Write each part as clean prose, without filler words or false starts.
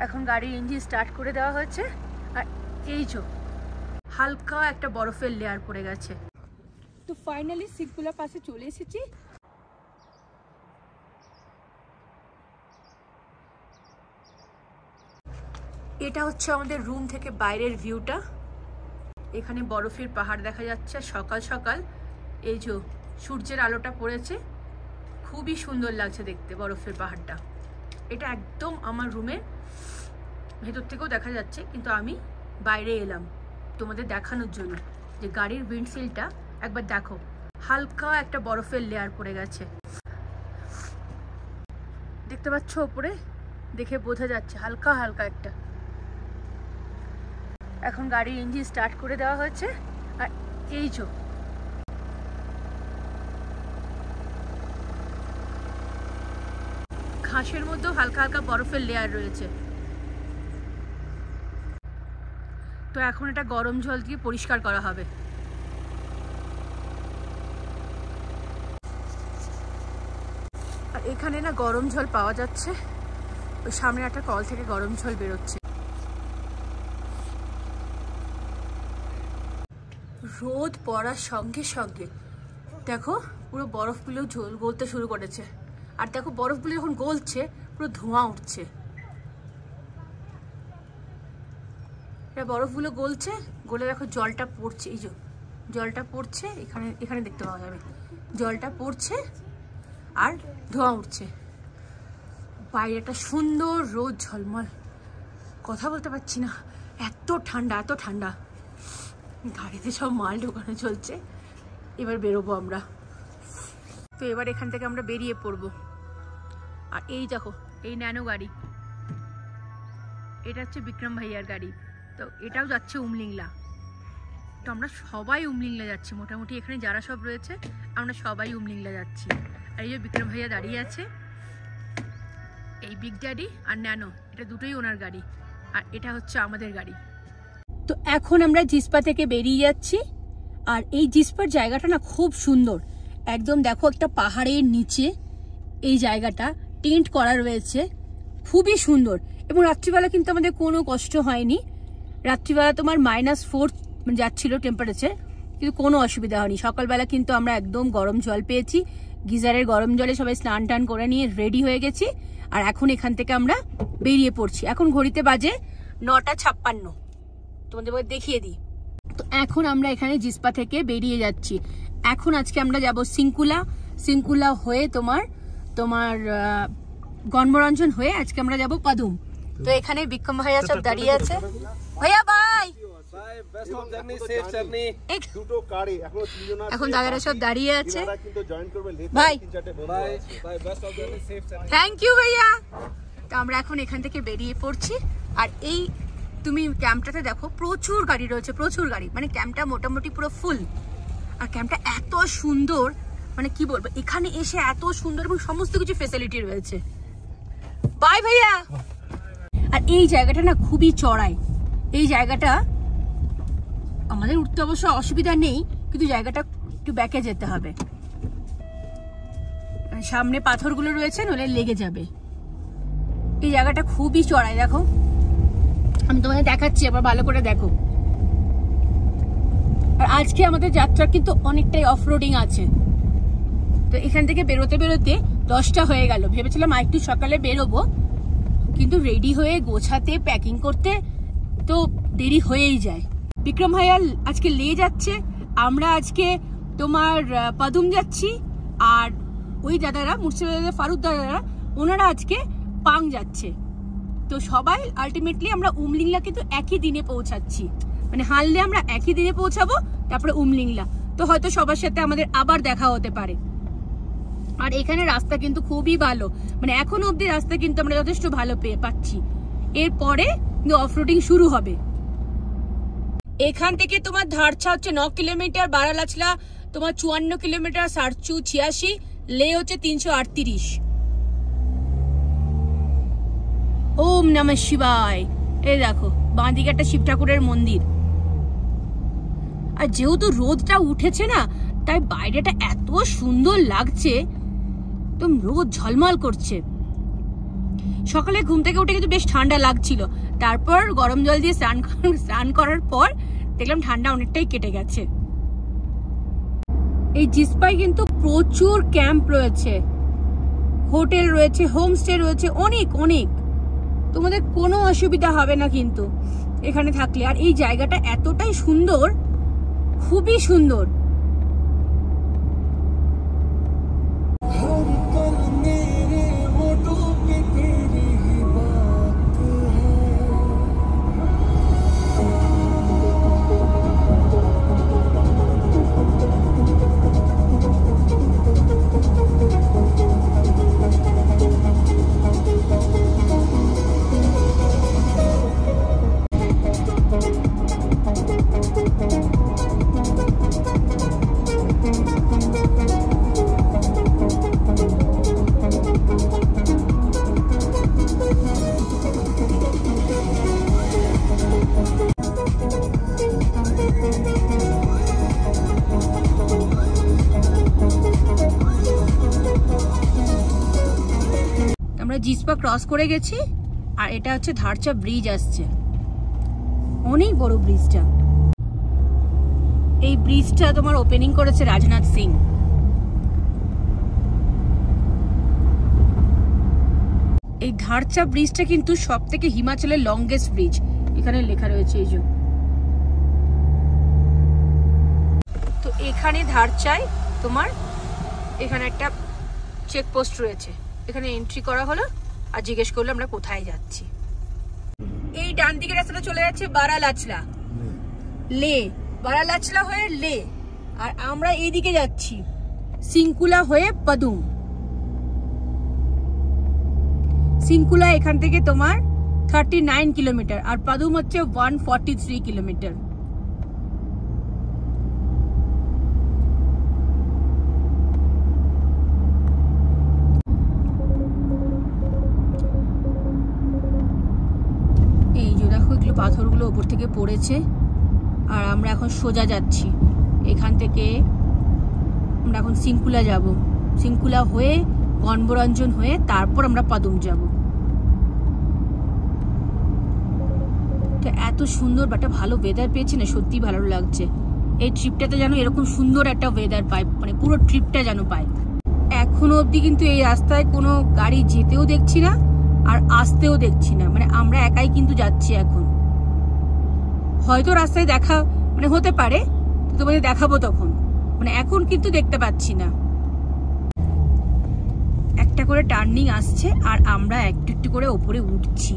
এখন গাড়ির engine start করে দেওয়া হয়েছে আর এই যে হালকা একটা বরফের লেয়ার পড়ে গেছে। তো ফাইনালি সিটগুলা পাশে চলে এসেছি। এটা হচ্ছে আমাদের রুম থেকে বাইরের ভিউটা। এখানে বরফের পাহাড় দেখা যাচ্ছে সকাল সকাল। এই যে সূর্যের আলোটা পড়েছে, খুবই সুন্দর লাগছে দেখতে বরফের পাহাড়টা। এটা একদম আমার রুমের ভেতর থেকেও দেখা যাচ্ছে, কিন্তু আমি বাইরে এলাম তোমাদের দেখানোর জন্য যে গাড়ির উইন্ডশিল্ডটা একবার দেখো, হালকা একটা বরফের লেয়ার পড়ে গেছে, দেখতে পাচ্ছ ওপরে? দেখে বোঝা যাচ্ছে হালকা হালকা একটা। এখন গাড়ির ইঞ্জিন স্টার্ট করে দেওয়া হয়েছে আর এই যে ঘাসের মধ্যেও হালকা হালকা বরফের লেয়ার রয়েছে। তো এখন এটা গরম জল দিয়ে পরিষ্কার করা হবে। আর এখানে না গরম জল পাওয়া যাচ্ছে, ওই সামনে একটা কল থেকে গরম জল বেরোচ্ছে। রোদ পড়ার সঙ্গে সঙ্গে দেখো পুরো বরফগুলো গলতে শুরু করেছে। আর দেখো বরফগুলো যখন গলছে পুরো ধোঁয়া উঠছে। এটা বরফগুলো গলছে, গলে দেখো জলটা পড়ছে, এই যে জলটা পড়ছে, এখানে এখানে দেখতে পাওয়া যাবে জলটা পড়ছে আর ধোঁয়া উঠছে। বাইরেটা সুন্দর রোদ ঝলমল, কথা বলতে পারছি না, এত ঠান্ডা এত ঠান্ডা। গাড়িতে সব মাল ঢোকানো চলছে, এবার বেরোবো আমরা। তো এবার এখান থেকে আমরা বেরিয়ে পড়বো। আর এই দেখো এই ন্যানো গাড়ি, এটা হচ্ছে বিক্রম ভাইয়ার গাড়ি। তো এটাও যাচ্ছে উমলিংলা। তো আমরা সবাই উমলিংলা যাচ্ছি মোটামুটি, এখানে যারা সব রয়েছে আমরা সবাই উমলিংলা যাচ্ছি। আর এই যে বিক্রম ভাইয়া দাঁড়িয়ে আছে, এই বিগ ড্যাডি আর ন্যানো, এটা দুটোই ওনার গাড়ি, আর এটা হচ্ছে আমাদের গাড়ি। তো এখন আমরা জিসপা থেকে বেরিয়ে যাচ্ছি। আর এই জিসপার জায়গাটা না খুব সুন্দর, একদম দেখো একটা পাহাড়ের নিচে এই জায়গাটা টেন্ট করা রয়েছে, খুবই সুন্দর। এবং রাত্রিবেলা কিন্তু আমাদের কোনো কষ্ট হয়নি। রাত্রিবেলা তোমার -4 যাচ্ছিল টেম্পারেচার, কিন্তু কোনো অসুবিধা হয়নি। সকালবেলা কিন্তু আমরা একদম গরম জল পেয়েছি, গিজারের গরম জলে সবাই স্নান টান করে নিয়ে রেডি হয়ে গেছি। আর এখন এখান থেকে আমরা বেরিয়ে পড়ছি। এখন ঘড়িতে বাজে 9:56, তোমাদের দেখিয়ে দিই। তো এখন আমরা এখানে জিসপা থেকে বেরিয়ে যাচ্ছি। এখন আজকে আমরা যাব সিঙ্কুলা, সিঙ্কুলা হয়ে তোমার গণমরঞ্জন হয়ে আজকে আমরা যাব পাদুম। তো এখানে বিক্রম ভাইয়া সব দাঁড়িয়ে আছে। ভাইয়া বাই, এখন দাদারা সব দাঁড়িয়ে আছে। ভাই থ্যাংক ইউ ভাইয়া। তো আমরা এখন এখান থেকে বেরিয়ে পড়ছি। আর এই তুমি ক্যাম্পটাতে দেখো প্রচুর গাড়ি রয়েছে, প্রচুর গাড়ি, মানে ক্যাম্পটা মোটামুটি পুরো ফুল। আর ক্যাম্পটা এত সুন্দর, মানে কি বলবো, এখানে এসে এত সুন্দর এবং সমস্ত কিছু ফেসিলিটি রয়েছে। বাই ভাইয়া। আর এই জায়গাটা না খুবই চড়াই, এই জায়গাটা আমাদের উঠতে অবশ্য অসুবিধা নেই, কিন্তু জায়গাটা একটু ব্যাকে যেতে হবে, সামনে পাথরগুলো রয়েছে নইলে লেগে যাবে। এই জায়গাটা খুবই চড়াই, দেখো আমি তোমাদের দেখাচ্ছি, আবার ভালো করে দেখো। আর আজকে আমাদের যাত্রা কিন্তু অনেকটাই অফরোডিং আছে। তো এখান থেকে বেরোতে বেরোতে 10টা হয়ে গেল। ভেবেছিলাম আরেকটু সকালে বেরোবো, কিন্তু রেডি হয়ে গোছাতে প্যাকিং করতে তো দেরি হয়েই যায়। বিক্রম ভাইয়া আজকে লে যাচ্ছে, আমরা আজকে তোমার পাদুম যাচ্ছি। আর ওই দাদারা মুর্শিদাবাদের ফারুক দাদারা, ওনারা আজকে পাং যাচ্ছে। তো সবাই আলটিমেটলি আমরা উমলিংলা কিন্তু একই দিনে পৌঁছাচ্ছি, মানে হানলে আমরা একই দিনে পৌঁছাবো, তারপরে উমলিংলা। তো হয়তো সবার সাথে আমাদের আবার দেখা হতে পারে। আর এখানে রাস্তা কিন্তু খুবই ভালো, মানে এখন অব্দি রাস্তা কিন্তু আমরা যথেষ্ট ভালো পাচ্ছি। এরপরে অফরোডিং শুরু হবে। এখান থেকে তোমার ধারছা হচ্ছে 9 কিলোমিটার, বারালাচলা তোমার 54 কিলোমিটার, সারচু 86, লে হচ্ছে 338। ওম নমঃ শিবায়। এই দেখো বাঁদিকে একটা শিব ঠাকুরের মন্দির। আর যেহেতু রোদটা উঠেছে না, তাই বাইরেটা এত সুন্দর লাগছে, একদম রোদ ঝলমল করছে। সকালে ঘুম থেকে উঠে কিন্তু বেশ ঠান্ডা লাগছিল, তারপর গরম জল দিয়ে স্নান করার পর দেখলাম ঠান্ডা অনেকটাই কেটে গেছে। এই জিসপায় কিন্তু প্রচুর ক্যাম্প রয়েছে, হোটেল রয়েছে, হোমস্টে রয়েছে, অনেক অনেক। তোমাদের কোনো অসুবিধা হবে না কিন্তু এখানে থাকলে। আর এই জায়গাটা এতটাই সুন্দর, খুবই সুন্দর। জিসপা ক্রস করে গেছি, আর এটা হচ্ছে ধারচা ব্রিজ আসছে, অনেক বড় ব্রিজটা। এই ব্রিজটা তোমার ওপেনিং করেছে রাজনাথ সিং। এই ধারচা ব্রিজটা কিন্তু সবথেকে হিমাচলের লংগেস্ট ব্রিজ, এখানে লেখা রয়েছে এই যে। তো এখানে ধারচায় তোমার এখানে একটা চেকপোস্ট রয়েছে, এখানে এন্ট্রি করা হলো আর জিজ্ঞেস করলো আমরা কোথায় যাচ্ছি। এই ডান দিকের রাস্তাটা চলে যাচ্ছে বারালাচলা, লে, বারালাচলা হয়ে লে। আর আমরা এইদিকে যাচ্ছি সিংকুলা হয়ে পাদুম। সিংকুলা এখান থেকে তোমার 39 কিলোমিটার, আর পাদুম হচ্ছে 143 কিলোমিটার। পাথরগুলো উপর থেকে পড়েছে, আর আমরা এখন সোজা যাচ্ছি। এখান থেকে আমরা এখন সিংকুলা যাব, সিংকুলা হয়ে বনবরঞ্জন হয়ে তারপর আমরা পাদুম যাব। তো এত সুন্দর একটা ভালো ওয়েদার পেয়েছি না, সত্যি ভালো লাগছে। এই ট্রিপটাতে যেন এরকম সুন্দর একটা ওয়েদার পাই, মানে পুরো ট্রিপটা যেন পাই। এখনো অবধি কিন্তু এই রাস্তায় কোনো গাড়ি যেতেও দেখছি না আর আসতেও দেখছি না, মানে আমরা একাই কিন্তু যাচ্ছি এখন। হয়তো রাস্তায় দেখা মানে হতে পারে, তো তোমাদের দেখাবো তখন, মানে এখন কিন্তু দেখতে পাচ্ছি না। একটা করে টার্নিং আসছে আর আমরা একটু একটু করে ওপরে উঠছি।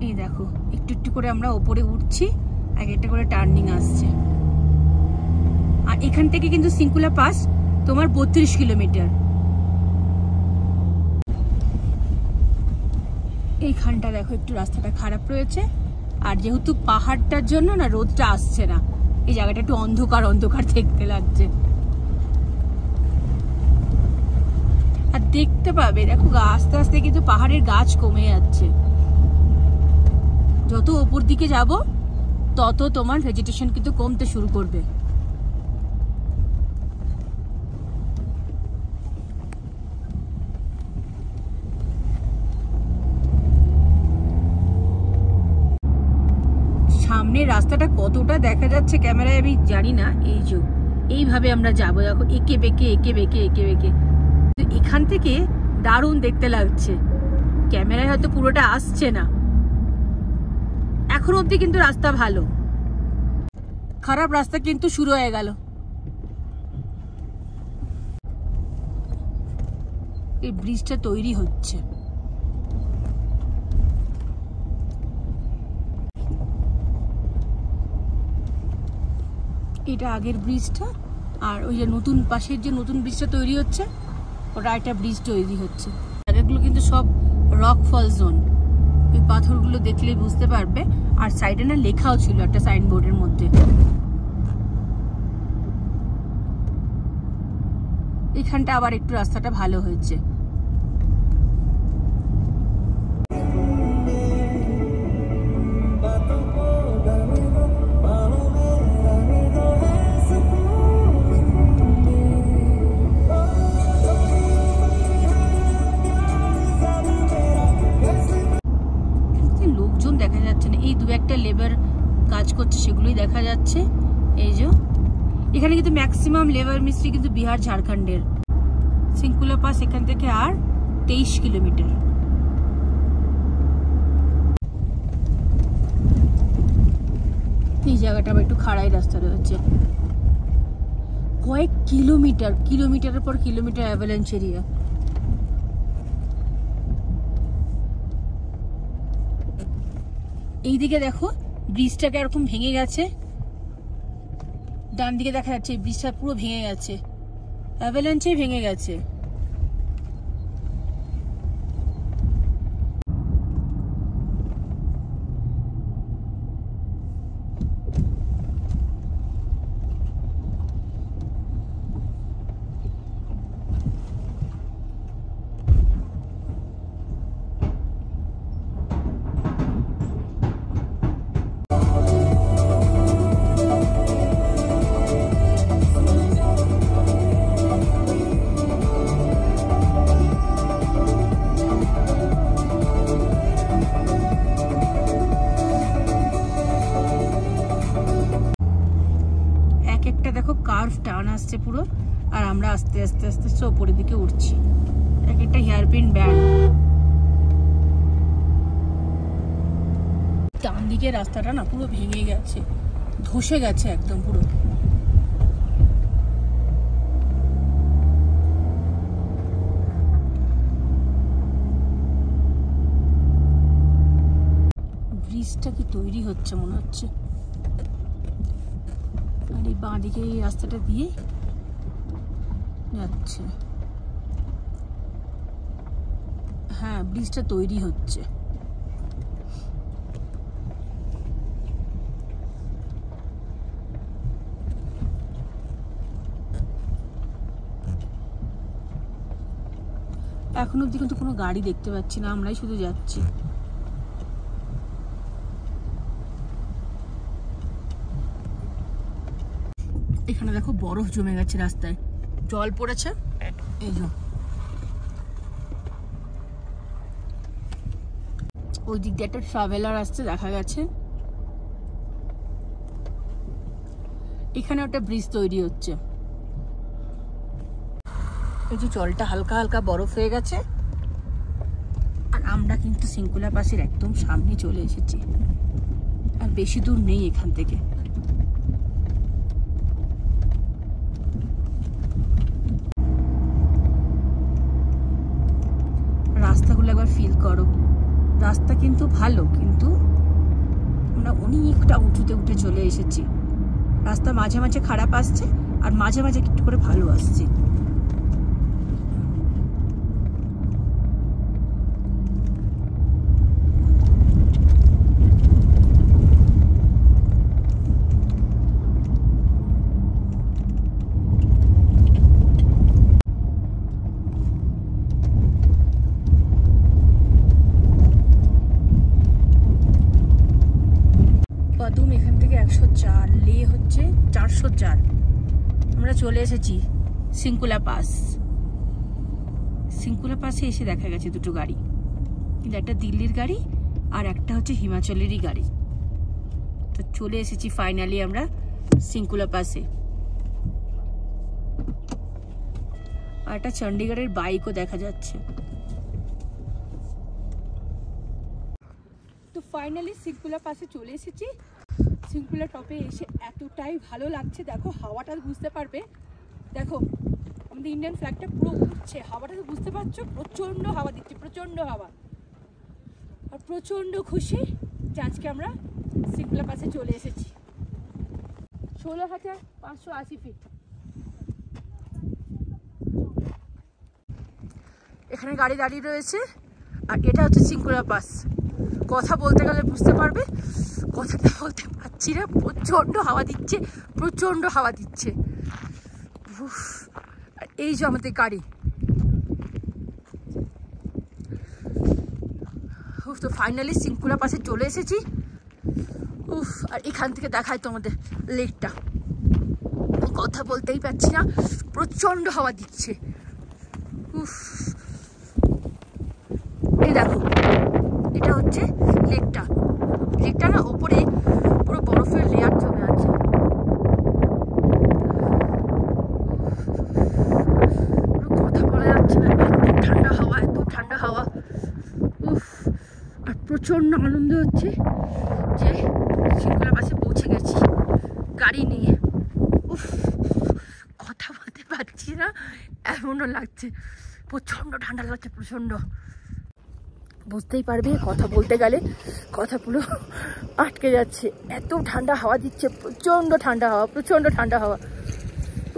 এই দেখো একটু একটু করে আমরা ওপরে উঠছি, এক একটা করে টার্নিং আসছে। আর এখান থেকে কিন্তু সিংকুলা পাস তোমার 32 কিলোমিটার। এইখানটা দেখো একটু রাস্তাটা খারাপ রয়েছে, আর যেহেতু পাহাড়টার জন্য না রোদটা আসছে না, এই জায়গাটা একটু অন্ধকার অন্ধকার দেখতে লাগছে। আর দেখতে পাবে দেখো আস্তে আস্তে কিন্তু পাহাড়ের গাছ কমে যাচ্ছে। যত উপর দিকে যাব তত তোমার ভেজিটেশন কিন্তু কমতে শুরু করবে। সামনের রাস্তাটা কতটা দেখা যাচ্ছে ক্যামেরায় আমি জানি না। এই যে এইভাবে আমরা যাবো, দেখো একে বেঁকে একে বেঁকে একে বেঁকে। এখান থেকে দারুণ দেখতে লাগছে, ক্যামেরায় হয়তো পুরোটা আসছে না। এখন অবধি কিন্তু রাস্তা ভালো, খারাপ রাস্তা কিন্তু শুরু হয়ে গেল। এই ব্রিজটা তৈরি হচ্ছে। এটা আগের ব্রিজটা, আর ওই যে নতুন পাশের যে নতুন ব্রিজটা তৈরি হচ্ছে ওটা একটা ব্রিজ তৈরি হচ্ছে। জায়গাগুলো কিন্তু সব রক ফল জোন, এই পাথরগুলো দেখলেই বুঝতে পারবে। আর সাইডে না লেখাও ছিল একটা সাইনবোর্ডের মধ্যে। এখানটা আবার একটু রাস্তাটা ভালো হয়েছে। যাচ্ছে। এই যে এখানে কিন্তু ম্যাক্সিমাম লেবার মিস্ত্রি কিন্তু বিহার ঝাড়খণ্ডের। সিঙ্কুলা পাস এখান থেকে আর 23 কিলোমিটার। এই জায়গাটা আবার একটু খাড়াই রাস্তা রয়েছে, কয়েক কিলোমিটার, কিলোমিটারের পর কিলোমিটার অ্যাভালাঞ্চ এরিয়া। এইদিকে দেখো ব্রিজটাকে এরকম ভেঙে গেছে, ডান দিকে দেখা যাচ্ছে ব্রিজটা পুরো ভেঙে গেছে, অ্যাভালাঞ্চে ভেঙে গেছে। কার্ভ টার্ন আসছে পুরো, আর আমরা আস্তে আস্তে আস্তে আস্তে উপরের দিকে উঠছি। এক একটা হেয়ারপিন ব্যান্ড। ডান দিকে রাস্তাটা না পুরো ভেঙে গেছে, ধসে গেছে একদম পুরো। ব্রিজটা কি তৈরি হচ্ছে মনে হচ্ছে। আর এই বাঁ দিকে এই রাস্তাটা দিয়ে যাচ্ছে। হ্যাঁ, ব্রিজটা তৈরি হচ্ছে। এখন অব্দি কিন্তু কোনো গাড়ি দেখতে পাচ্ছি না, আমরাই শুধু যাচ্ছি। এখানে দেখো বরফ জমে গেছে রাস্তায়, জল পড়েছে। এই যে ওই দিক দিয়ে একটা ট্রাভেলার আসছে দেখা গেছে। এখানে একটা ব্রিজ তৈরি হচ্ছে। এই যে জলটা হালকা হালকা বরফ হয়ে গেছে, আর আমরা কিন্তু সিঙ্কুলা পাসের একদম সামনে চলে এসেছি, আর বেশি দূর নেই এখান থেকে। রাস্তাগুলো একবার ফিল করো, রাস্তা কিন্তু ভালো, কিন্তু আমরা অনেকটা উঁচুতে উঠে চলে এসেছি। রাস্তা মাঝে মাঝে খারাপ আসছে, আর মাঝে মাঝে একটু করে ভালো আসছে। বাদুম এখান থেকে 104, লে হচ্ছে 404। আমরা চলে এসেছি সিঙ্কুলা পাস। সিঙ্কুলা পাসে এসে দেখা গেছে দুটো গাড়ি, কিন্তু একটা দিল্লির গাড়ি আর একটা হচ্ছে হিমাচলেরই গাড়ি। তো চলে এসেছি ফাইনালি আমরা সিঙ্কুলা পাসে। আর একটা চণ্ডীগড়ের বাইকও দেখা যাচ্ছে। তো ফাইনালি সিঙ্কুলা পাসে চলে এসেছি। সিঙ্কুলা টপে এসে এতটাই ভালো লাগছে, দেখো হাওয়াটা বুঝতে পারবে। দেখো আমাদের ইন্ডিয়ান ফ্ল্যাগটা পুরো উঠছে, হাওয়াটা তো বুঝতে পারছো, প্রচণ্ড হাওয়া দিচ্ছে, প্রচণ্ড হাওয়া। আর প্রচণ্ড খুশি যে আজকে আমরা সিঙ্কুলা পাসে চলে এসেছি। 16,580 ফিট। এখানে গাড়ি দাঁড়িয়ে রয়েছে, আর এটা হচ্ছে সিঙ্কুলা পাস। কথা বলতে গেলে বুঝতে পারবে, কথাটা বলতে পারছি না, প্রচণ্ড হাওয়া দিচ্ছে, প্রচণ্ড হাওয়া দিচ্ছে। আর এই যে আমাদের গাড়ি। তো ফাইনালি সিঙ্কুলা পাসে চলে এসেছি। আর এখান থেকে দেখায় তোমাদের লেকটা। কথা বলতেই পারছি না, প্রচণ্ড হাওয়া দিচ্ছে। এই দেখো, এটা হচ্ছে লেকটা। লেকটা না ওপরে পুরো বরফের লেয়ার জমে আছে। ঠান্ডা হাওয়া, এত ঠান্ডা হাওয়া, উফ। আর প্রচণ্ড আনন্দ হচ্ছে যে শৃঙ্খলা বাসে পৌঁছে গেছি গাড়ি নিয়ে। উফ, কথা বলতে পারছি না, এমনও লাগছে, প্রচণ্ড ঠান্ডা লাগছে, প্রচণ্ড। বুঝতেই পারবে কথা বলতে গেলে কথা পুরো আটকে যাচ্ছে, এত ঠান্ডা হাওয়া দিচ্ছে, প্রচণ্ড ঠান্ডা হাওয়া, প্রচণ্ড ঠান্ডা হাওয়া।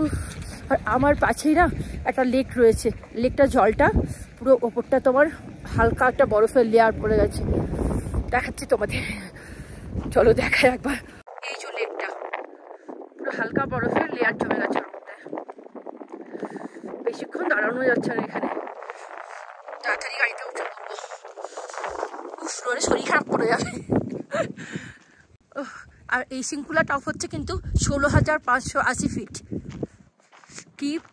উফ, আর আমার পাশেই না একটা লেক রয়েছে, লেকটা জলটা পুরো ওপরটা তোমার হালকা একটা বরফের লেয়ার পড়ে গেছে, দেখাচ্ছি তোমাদের, চলো দেখাই একবার। এই যে লেকটা পুরো হালকা বরফের লেয়ার জমে গেছে ওর মধ্যে, বেশিক্ষণ দাঁড়ানো যাচ্ছে না এখানে, তাড়াতাড়ি গাড়িতে উঠে পড়বো, উফ রোদে শরীর খারাপ করে যাবে। আর এই শৃঙ্খলা টপ হচ্ছে কিন্তু 16,580 feet. Keep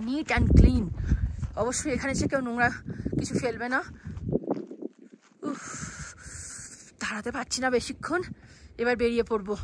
neat and clean. অবশ্যই এখানে এসে কেউ নোংরা কিছু ফেলবে না। উফ, দাঁড়াতে পারছি না বেশিক্ষণ, এবার বেরিয়ে পড়বো।